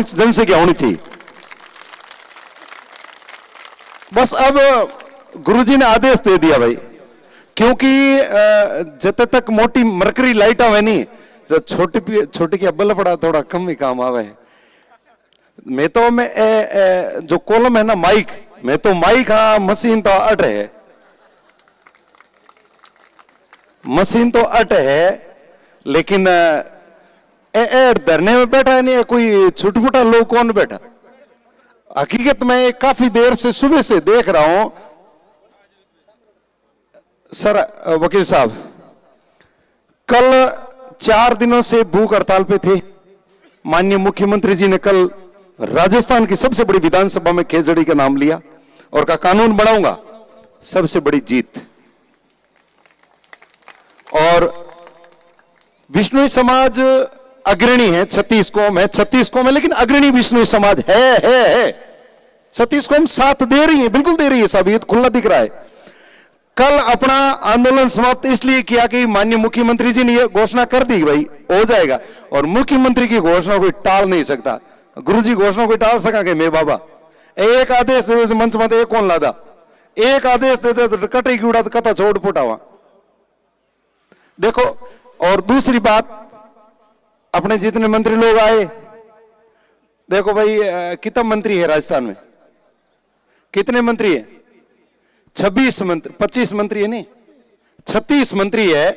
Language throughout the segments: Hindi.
जनसंख्या होनी चाहिए। बस अब गुरुजी ने आदेश दे दिया भाई, क्योंकि जब तक मोटी मरकरी लाइट आवे नहीं, जो छोटी छोटी की बल्ब पड़ा थोड़ा कम ही काम आवे। मैं तो जो कॉलम है ना माइक, मैं तो माइक हाँ मशीन तो अट है, मशीन तो अट है, लेकिन धरने में बैठा है नहीं, कोई छुटपुटा लोग कौन बैठा। हकीकत में काफी देर से सुबह से देख रहा हूं। सर वकील साहब कल 4 दिनों से भूख हड़ताल पे थे। माननीय मुख्यमंत्री जी ने कल राजस्थान की सबसे बड़ी विधानसभा में खेजड़ी का नाम लिया और कहा कानून बनाऊंगा, सबसे बड़ी जीत। और विष्णुई समाज अग्रणी है, 36 कौम है, 36 कौम है, लेकिन अग्रणी विष्णुई समाज है। 36 कौम साथ दे रही है, बिल्कुल दे रही है, सब ये खुला दिख रहा है। कल अपना आंदोलन समाप्त इसलिए किया कि माननीय मुख्यमंत्री जी ने यह घोषणा कर दी भाई हो जाएगा, और मुख्यमंत्री की घोषणा कोई टाल नहीं सकता। गुरुजी घोषणा कोई टाल सका कि मैं बाबा एक आदेश दे दे मंच मत एक कौन लादा, एक आदेश दे दे तो कटे की उड़ा कथा छोड़ पुटावा। देखो, और दूसरी बात, अपने जितने मंत्री लोग आए, देखो भाई कितने मंत्री है राजस्थान में, कितने मंत्री है? 26 मंत्री, 25 मंत्री है नहीं, 36 मंत्री है।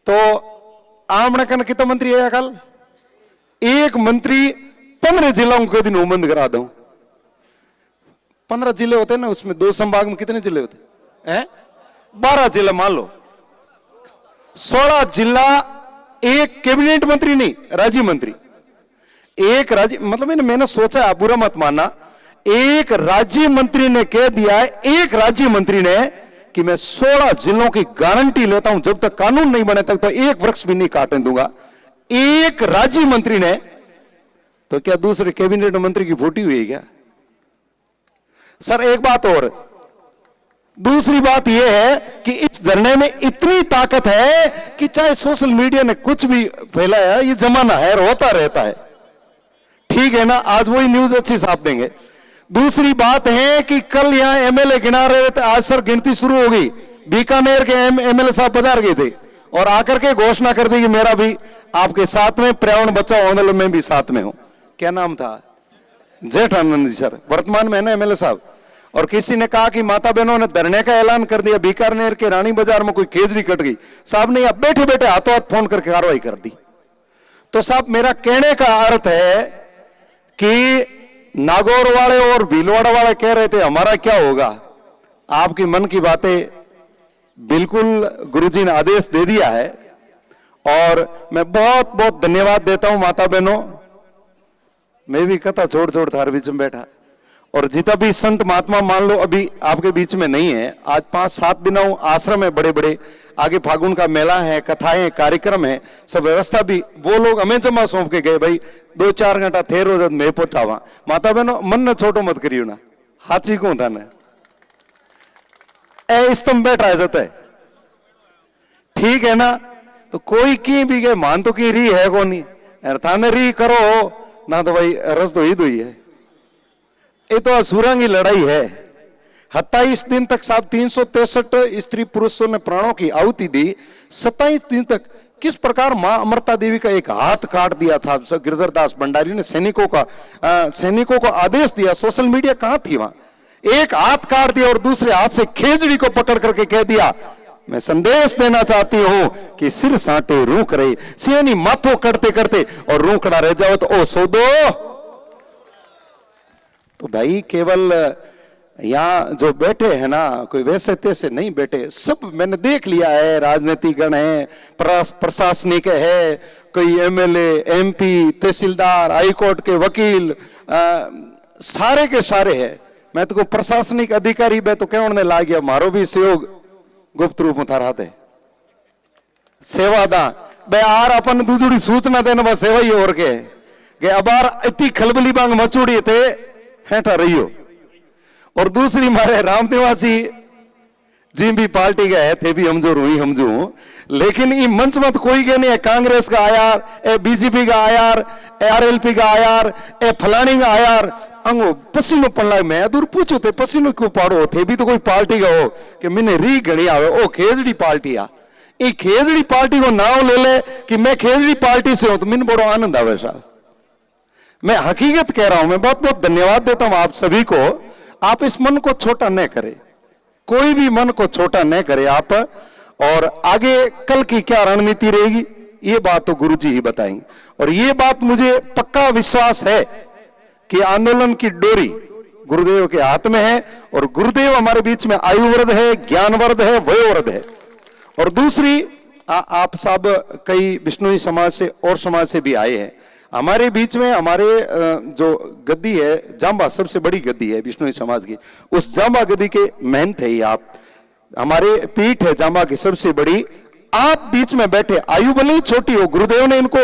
तो आमणकन कितने मंत्री है? कल एक मंत्री 15 जिलों के दिन बंद करा दूं। 15 जिले होते हैं ना, उसमें 2 संभाग में कितने जिले होते हैं? 12 जिला मान लो, 16 जिला, एक कैबिनेट मंत्री नहीं, राज्य मंत्री। एक राज्य मतलब मैंने सोचा, आप बुरा मत मानना, एक राज्य मंत्री ने कह दिया है, एक राज्य मंत्री ने, कि मैं 16 जिलों की गारंटी लेता हूं, जब तक कानून नहीं बने तक तो एक वृक्ष भी नहीं काटने दूंगा। एक राज्य मंत्री ने, तो क्या दूसरे कैबिनेट मंत्री की फूटी हुई है क्या? सर एक बात और, दूसरी बात यह है कि इस धरने में इतनी ताकत है कि चाहे सोशल मीडिया ने कुछ भी फैलाया, ये जमाना है, होता रहता है, ठीक है ना। आज वही न्यूज अच्छी छाप देंगे। दूसरी बात है कि कल यहां एमएलए गिना रहे थे, आज सर गिनती शुरू हो गई। बीकानेर के एमएलए साहब पधार गए थे और आकर के घोषणा कर दी कि मेरा भी आपके साथ में पर्यावरण बचाओ आंदोलन में भी साथ में हूं। क्या नाम था? जेठानंद जी सर, वर्तमान में है ना एमएलए साहब। और किसी ने कहा कि माता बहनों ने धरने का ऐलान कर दिया, बीकानेर के रानी बाजार में कोई खेजड़ी कट गई, साहब ने यहां बैठे बैठे हाथों हाथ फोन करके कार्रवाई कर दी। तो साहब मेरा कहने का अर्थ है कि नागौर वाले और भीलवाड़ा वाले कह रहे थे हमारा क्या होगा, आपकी मन की बातें बिल्कुल गुरुजी ने आदेश दे दिया है। और मैं बहुत बहुत धन्यवाद देता हूं माता बहनों, मैं भी कथा छोड़ छोड़ थार बीच में बैठा। और जितना भी संत महात्मा मान लो अभी आपके बीच में नहीं है, आज 5-7 दिनों आश्रम है बड़े बड़े, आगे फागुन का मेला है, कथाएं, कार्यक्रम है, सब व्यवस्था भी वो लोग हमें जमा सौंप के गए भाई 2-4 घंटा थे रोज मैं पोटावा। माता बहनों मन न छोटो मत करियो ना, हाथी को था ना ए स्तंभ बैठा है जाता है, ठीक है ना। तो कोई की भी गए मान तो की री है को नहीं, थाने री करो ना तो भाई रस तो ही है। ये तो असुरा की लड़ाई है। 27 दिन तक साहब 363 स्त्री पुरुषों ने प्राणों की आहुति दी। 27 दिन तक किस प्रकार मां अमृता देवी का एक हाथ काट दिया था गिरधर दास भंडारी ने, सैनिकों को आदेश दिया। सोशल मीडिया कहां थी वहां, एक हाथ काट दिया और दूसरे हाथ से खेजड़ी को पकड़ करके कह दिया मैं संदेश देना चाहती हूं कि सिर साटे रूख रहे, सियानी माथों करते करते और रूखड़ा रह जाओ तो ओ सो दो। तो भाई केवल यहां जो बैठे हैं ना, कोई वैसे तैसे नहीं बैठे, सब मैंने देख लिया है, राजनीतिगण है, प्रशासनिक है, कोई एमएलए, एमपी, तहसीलदार, हाईकोर्ट के वकील, सारे के सारे है। मैं तो प्रशासनिक अधिकारी मैं तो कहने ला गया, मारो भी सहयोग गुप्त रूप में था रहते सेवादा बे आर अपन दूसरी सूचना देने बस सेवा ही और के अबार इतनी खलबली बांग मचूड़ी थे हेठा रही हो। और दूसरी मारे राम निवासी जी भी पार्टी का है थे भी हमजो रुई हमजो, लेकिन ये मंच मत कोई के नहीं है कांग्रेस का आयार, ए बीजेपी का आयार, ए आरएलपी का आयार, ए फलानी का आयार अंगो पसीनो पड़ला। मैं दूर पूछो थे पसीनो क्यों पाड़ो थे भी तो कोई पार्टी का हो कि मैंने री गणी आवे ओ खेजड़ी पार्टी आ। ये खेजड़ी पार्टी को नाम ले ले कि मैं खेजड़ी पार्टी से हूं तो मैंने बड़ा आनंद आवे साहब। मैं हकीकत कह रहा हूं, मैं बहुत बहुत धन्यवाद देता हूं आप सभी को। आप इस मन को छोटा न करें, कोई भी मन को छोटा न करे आप। और आगे कल की क्या रणनीति रहेगी ये बात तो गुरुजी ही बताएंगे। और ये बात मुझे पक्का विश्वास है कि आंदोलन की डोरी गुरुदेव के हाथ में है और गुरुदेव हमारे बीच में आयुवर्ध है, ज्ञानवर्ध है, वयोवर्ध है। और दूसरी आप सब कई बिश्नोई समाज से और समाज से भी आए हैं हमारे बीच में। हमारे जो गद्दी है जांबा सबसे बड़ी गद्दी है बिश्नोई समाज की, उस जांबा गद्दी के महंत है आप। हमारे पीठ है जांबा की सबसे बड़ी। आप बीच में बैठे, आयु भले ही छोटी हो, गुरुदेव ने इनको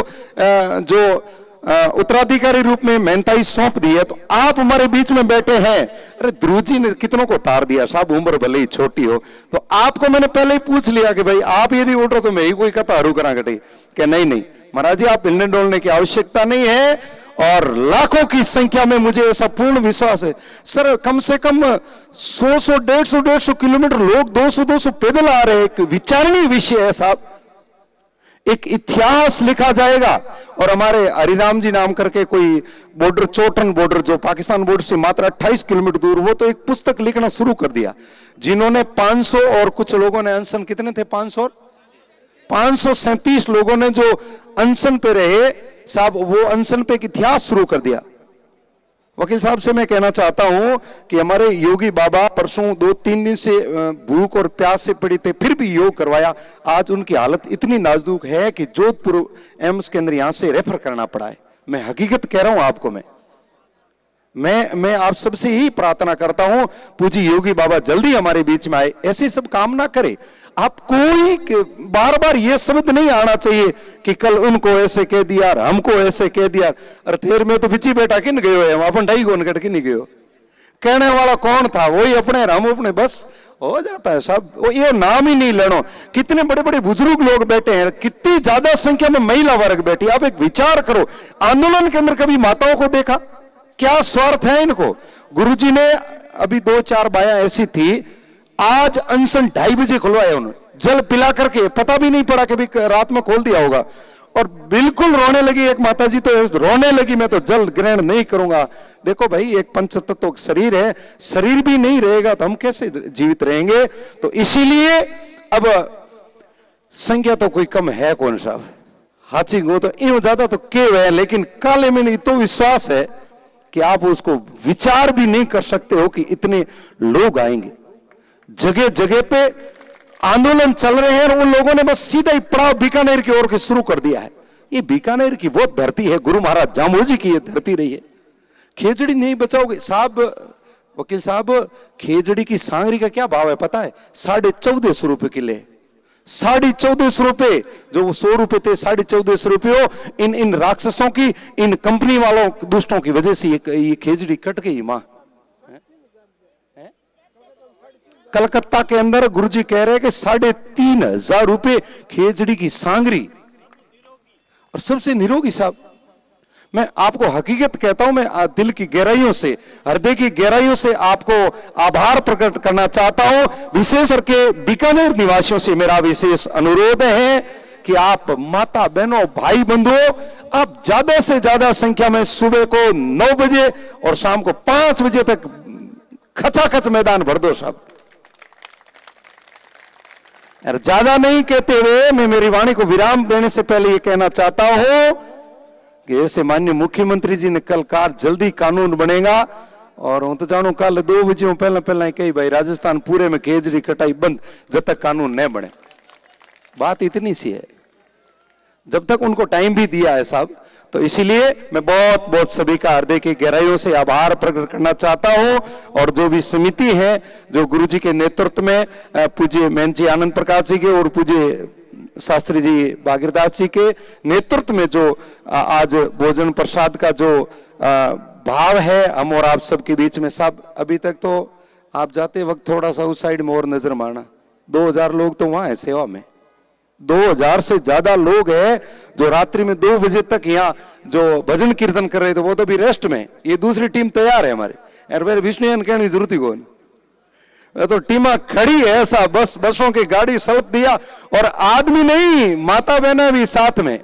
जो उत्तराधिकारी रूप में महंताई सौंप दी है, तो आप हमारे बीच में बैठे हैं। अरे ध्रुव जी ने कितनों को तार दिया साहब, उम्र भले ही छोटी हो। तो आपको मैंने पहले ही पूछ लिया कि भाई आप यदि उठ रहे तो मैं ही कोई कथा हरू करा घटे क्या? नहीं नहीं महाराज जी, आप हिलने डोलने की आवश्यकता नहीं है। और लाखों की संख्या में मुझे ऐसा पूर्ण विश्वास है सर, कम से कम 100 150 किलोमीटर लोग 200 पैदल आ रहे हैं। एक विचारणीय विषय है साहब, एक इतिहास लिखा जाएगा। और हमारे हरिराम जी नाम करके कोई बॉर्डर, चोटन बॉर्डर जो पाकिस्तान बॉर्डर से मात्र 28 किलोमीटर दूर, वो तो एक पुस्तक लिखना शुरू कर दिया, जिन्होंने 500 और कुछ लोगों ने अनशन, कितने थे 537 लोगों ने जो अनशन पे रहे साहब, वो अनशन पे एक इतिहास शुरू कर दिया। वकील साहब से मैं कहना चाहता हूं कि हमारे योगी बाबा परसों 2-3 दिन से भूख और प्यास से पड़ी थे, फिर भी योग करवाया। आज उनकी हालत इतनी नाजुक है कि जोधपुर एम्स के अंदर यहां से रेफर करना पड़ा है। मैं हकीकत कह रहा हूं आपको। मैं आप सबसे ही प्रार्थना करता हूं पूजी योगी बाबा जल्दी हमारे बीच में आए। ऐसे सब काम ना करे आप। कोई बार बार ये शब्द नहीं आना चाहिए कि कल उनको ऐसे कह दिया, हमको ऐसे कह दिया। अरे तेर में तो बिची बेटा किन गयो है, अपन ढाई गोन कट के नहीं गयो। कहने वाला कौन था? वही अपने, हम अपने, बस हो जाता है सब। ये नाम ही नहीं लेना। कितने बड़े बड़े बुजुर्ग लोग बैठे हैं, कितनी ज्यादा संख्या में महिला वर्ग बैठी। आप एक विचार करो, आंदोलन के अंदर कभी माताओं को देखा? क्या स्वार्थ है इनको? गुरुजी ने अभी 2-4 बायां ऐसी थी, आज अनशन 2:30 बजे खुलवाया उन्होंने, जल पिला करके, पता भी नहीं पड़ा कभी रात में खोल दिया होगा। और बिल्कुल रोने लगी एक माताजी, तो रोने लगी मैं तो जल ग्रहण नहीं करूंगा। देखो भाई, एक पंचतत्व शरीर है, शरीर भी नहीं रहेगा तो हम कैसे जीवित रहेंगे? तो इसीलिए अब संख्या तो कोई कम है कौन साहब, हाथी गो तो यूं ज्यादा तो के है, लेकिन काले में तो विश्वास है कि आप उसको विचार भी नहीं कर सकते हो कि इतने लोग आएंगे। जगह जगह पे आंदोलन चल रहे हैं और उन लोगों ने बस सीधा ही पड़ाव बीकानेर की ओर के शुरू कर दिया है। ये बीकानेर की वो धरती है, गुरु महाराज जामोजी की ये धरती रही है। खेजड़ी नहीं बचाओगे साहब, वकील साहब, खेजड़ी की सांगरी का क्या भाव है पता है? 1450 रुपए किले। 1450 रुपए, जो वो 100 रुपए थे, 1450 रुपए हो। इन राक्षसों की, इन कंपनी वालों दुष्टों की वजह से ये खेजड़ी कट गई। मां कलकत्ता के अंदर गुरुजी कह रहे हैं कि 3500 रुपए खेजड़ी की सांगरी, और सबसे निरोगी साहब। मैं आपको हकीकत कहता हूं, मैं दिल की गहराइयों से, हृदय की गहराइयों से आपको आभार प्रकट करना चाहता हूं। विशेष करके बीकानेर निवासियों से मेरा विशेष अनुरोध है कि आप माता बहनों भाई बंधुओं, आप ज्यादा से ज्यादा संख्या में सुबह को 9 बजे और शाम को 5 बजे तक खचाखच मैदान भर दो साहब। ज्यादा नहीं कहते हुए मैं मेरी वाणी को विराम देने से पहले यह कहना चाहता हूं कि ऐसे माननीय मुख्यमंत्री जी ने कल कार जल्दी कानून बनेगा। और हूं तो जानू कल 2 बजे पहला कही भाई राजस्थान पूरे में खेजड़ी कटाई बंद जब तक कानून न बने। बात इतनी सी है, जब तक उनको टाइम भी दिया है साहब। तो इसीलिए मैं बहुत बहुत सभी का हृदय की गहराइयों से आभार प्रकट करना चाहता हूं। और जो भी समिति है, जो गुरुजी के नेतृत्व में पूज्य महंत जी आनंद प्रकाश जी के और पूज्य शास्त्री जी भागीरदास जी के नेतृत्व में जो आज भोजन प्रसाद का जो भाव है हम और आप सबके बीच में साहब। अभी तक तो आप जाते वक्त थोड़ा सा उस साइड में और नजर मारना, 2000 लोग तो वहां है सेवा में, 2000 से ज्यादा लोग हैं जो रात्रि में 2 बजे तक यहाँ जो भजन कीर्तन कर रहे थे, वो तो भी रेस्ट में। ये दूसरी टीम तैयार है हमारे, यार विष्णु कहने की जरूरत ही कौन, तो टीमा खड़ी है ऐसा, बस बसों की गाड़ी सल्प दिया, और आदमी नहीं, माता बहना भी साथ में,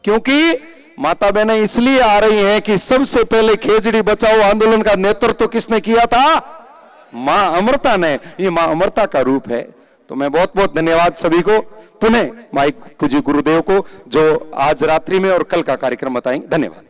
क्योंकि माता बहना इसलिए आ रही हैं कि सबसे पहले खेजड़ी बचाओ आंदोलन का नेतृत्व तो किसने किया था? मां अमृता ने। ये मां अमृता का रूप है। तो मैं बहुत बहुत धन्यवाद सभी को, पुनः माई पूज्य गुरुदेव को, जो आज रात्रि में और कल का कार्यक्रम बताएंगे। धन्यवाद।